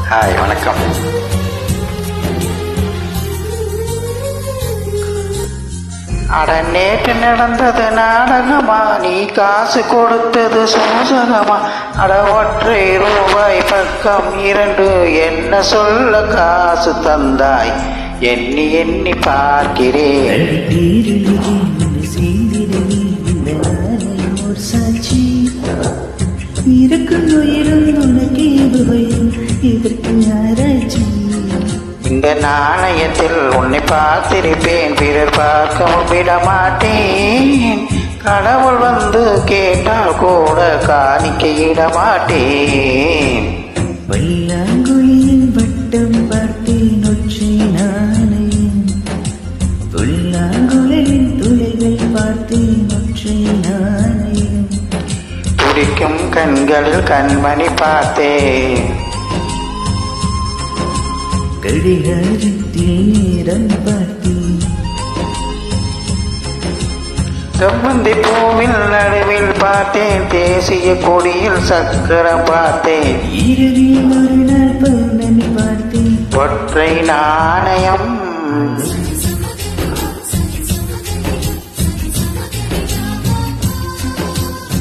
Hi வணக்கம். அட நேற்று நடந்தது நாடகமா, நீ காசு கொடுத்தது சூசகமா? அட ஒற்றை ரூபாய் பக்கம் 2 என்ன சொல்ல காசு தந்தாய், எண்ணி எண்ணி பார்க்கிறேன். இந்த நாணயத்தில் உன்னை பார்த்திருப்பேன், பிறர் பார்க்கவும் விட மாட்டேன். கடவுள் வந்து கேட்டால் கூட காணிக்கையிட மாட்டேன். பல்லாங்குழியின் வட்டம் பார்த்தேன் ஒற்றை நாணயம், புல்லாங்குழலின் துளைகள் பார்த்தேன் ஒற்றை நாணயம். துடிக்கும் கண்களில் கண்மணி பார்த்தேன், கடிகாரத்தில் நேரம் பார்த்தேன். செவ்வந்தி பூவில் நடுவில் பார்த்தேன், தேசிய கொடியில் சக்கரம் பார்த்தேன். இரவில் ஒரு நாள் பௌர்ணமி பார்த்தேன். ஒற்றை நாணயம்